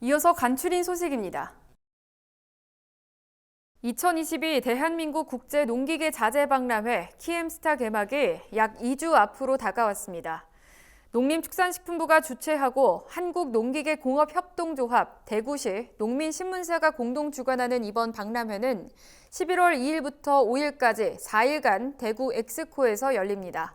이어서 간추린 소식입니다. 2022 대한민국 국제농기계 자재박람회 키엠스타 개막이 약 2주 앞으로 다가왔습니다. 농림축산식품부가 주최하고 한국농기계공업협동조합, 대구시, 농민신문사가 공동 주관하는 이번 박람회는 11월 2일부터 5일까지 4일간 대구 엑스코에서 열립니다.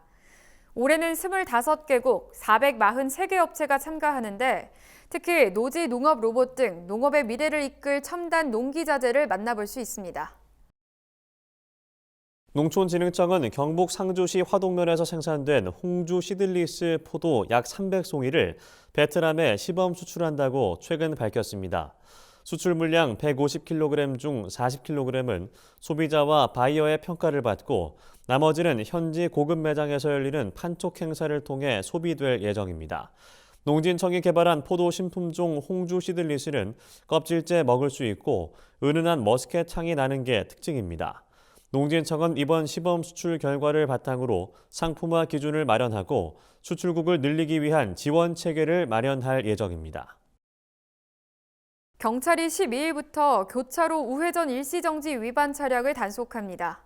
올해는 25개국 443개 업체가 참가하는데 특히 노지 농업 로봇 등 농업의 미래를 이끌 첨단 농기자재를 만나볼 수 있습니다. 농촌진흥청은 경북 상주시 화동면에서 생산된 홍주 시들리스 포도 약 300송이를 베트남에 시범 수출한다고 최근 밝혔습니다. 수출 물량 150kg 중 40kg은 소비자와 바이어의 평가를 받고 나머지는 현지 고급 매장에서 열리는 판촉 행사를 통해 소비될 예정입니다. 농진청이 개발한 포도 신품종 홍주 시들리스는 껍질째 먹을 수 있고 은은한 머스켓 향이 나는 게 특징입니다. 농진청은 이번 시범 수출 결과를 바탕으로 상품화 기준을 마련하고 수출국을 늘리기 위한 지원 체계를 마련할 예정입니다. 경찰이 12일부터 교차로 우회전 일시정지 위반 차량을 단속합니다.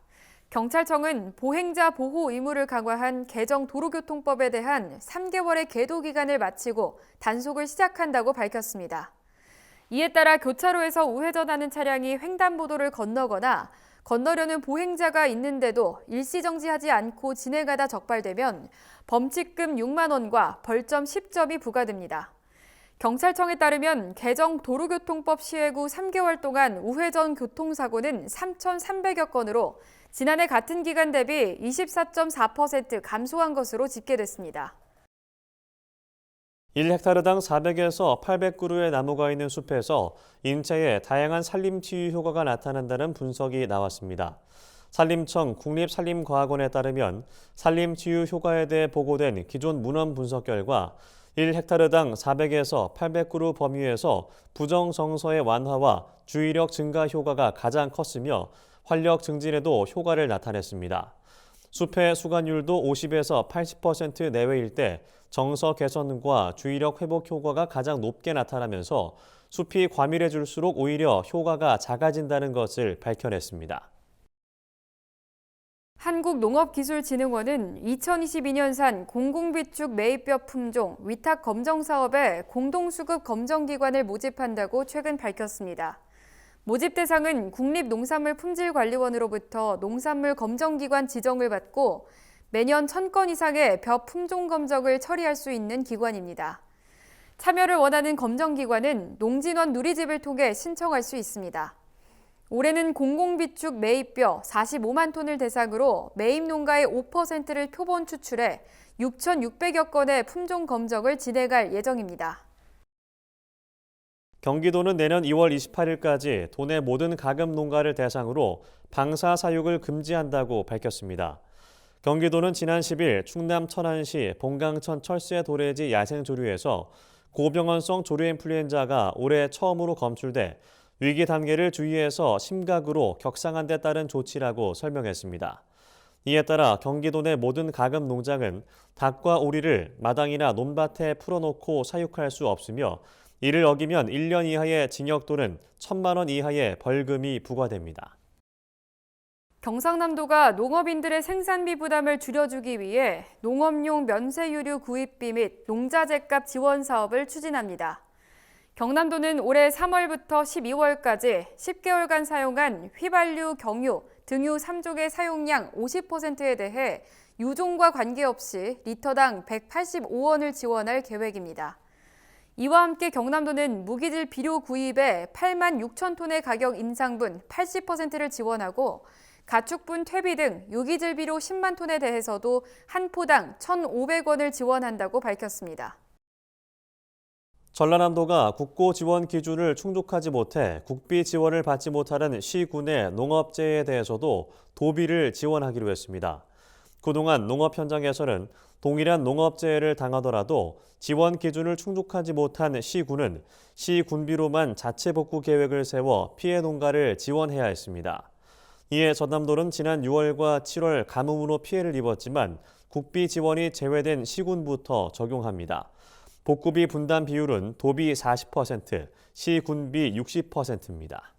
경찰청은 보행자 보호 의무를 강화한 개정 도로교통법에 대한 3개월의 계도 기간을 마치고 단속을 시작한다고 밝혔습니다. 이에 따라 교차로에서 우회전하는 차량이 횡단보도를 건너거나 건너려는 보행자가 있는데도 일시정지하지 않고 진행하다 적발되면 범칙금 6만 원과 벌점 10점이 부과됩니다. 경찰청에 따르면 개정 도로교통법 시행 후 3개월 동안 우회전 교통사고는 3,300여 건으로 지난해 같은 기간 대비 24.4% 감소한 것으로 집계됐습니다. 1헥타르당 400에서 800그루의 나무가 있는 숲에서 인체에 다양한 산림치유 효과가 나타난다는 분석이 나왔습니다. 산림청 국립산림과학원에 따르면 산림치유 효과에 대해 보고된 기존 문헌 분석 결과 1헥타르당 400에서 800그루 범위에서 부정정서의 완화와 주의력 증가 효과가 가장 컸으며 활력 증진에도 효과를 나타냈습니다. 숲의 수관율도 50에서 80% 내외일 때 정서 개선과 주의력 회복 효과가 가장 높게 나타나면서 숲이 과밀해질수록 오히려 효과가 작아진다는 것을 밝혀냈습니다. 한국농업기술진흥원은 2022년산 공공비축 매입벼 품종 위탁 검정 사업에 공동수급 검정기관을 모집한다고 최근 밝혔습니다. 모집 대상은 국립농산물품질관리원으로부터 농산물 검정기관 지정을 받고 매년 1,000건 이상의 벼 품종 검정을 처리할 수 있는 기관입니다. 참여를 원하는 검정기관은 농진원 누리집을 통해 신청할 수 있습니다. 올해는 공공비축 매입벼 45만 톤을 대상으로 매입 농가의 5%를 표본 추출해 6,600여 건의 품종 검정을 진행할 예정입니다. 경기도는 내년 2월 28일까지 도내 모든 가금 농가를 대상으로 방사사육을 금지한다고 밝혔습니다. 경기도는 지난 10일 충남 천안시 봉강천 철새 도래지 야생조류에서 고병원성 조류인플루엔자가 올해 처음으로 검출돼 위기 단계를 주의해서 심각으로 격상한 데 따른 조치라고 설명했습니다. 이에 따라 경기도 내 모든 가금 농장은 닭과 오리를 마당이나 논밭에 풀어놓고 사육할 수 없으며 이를 어기면 1년 이하의 징역 또는 1,000만 원 이하의 벌금이 부과됩니다. 경상남도가 농업인들의 생산비 부담을 줄여주기 위해 농업용 면세유류 구입비 및 농자재값 지원 사업을 추진합니다. 경남도는 올해 3월부터 12월까지 10개월간 사용한 휘발유, 경유, 등유 3종의 사용량 50%에 대해 유종과 관계없이 리터당 185원을 지원할 계획입니다. 이와 함께 경남도는 무기질 비료 구입에 8만 6천 톤의 가격 인상분 80%를 지원하고 가축분 퇴비 등 유기질 비료 10만 톤에 대해서도 한 포당 1,500원을 지원한다고 밝혔습니다. 전라남도가 국고 지원 기준을 충족하지 못해 국비 지원을 받지 못하는 시군의 농업재해에 대해서도 도비를 지원하기로 했습니다. 그동안 농업 현장에서는 동일한 농업재해를 당하더라도 지원 기준을 충족하지 못한 시군은 시군비로만 자체 복구 계획을 세워 피해 농가를 지원해야 했습니다. 이에 전남도는 지난 6월과 7월 가뭄으로 피해를 입었지만 국비 지원이 제외된 시군부터 적용합니다. 복구비 분담 비율은 도비 40%, 시군비 60%입니다.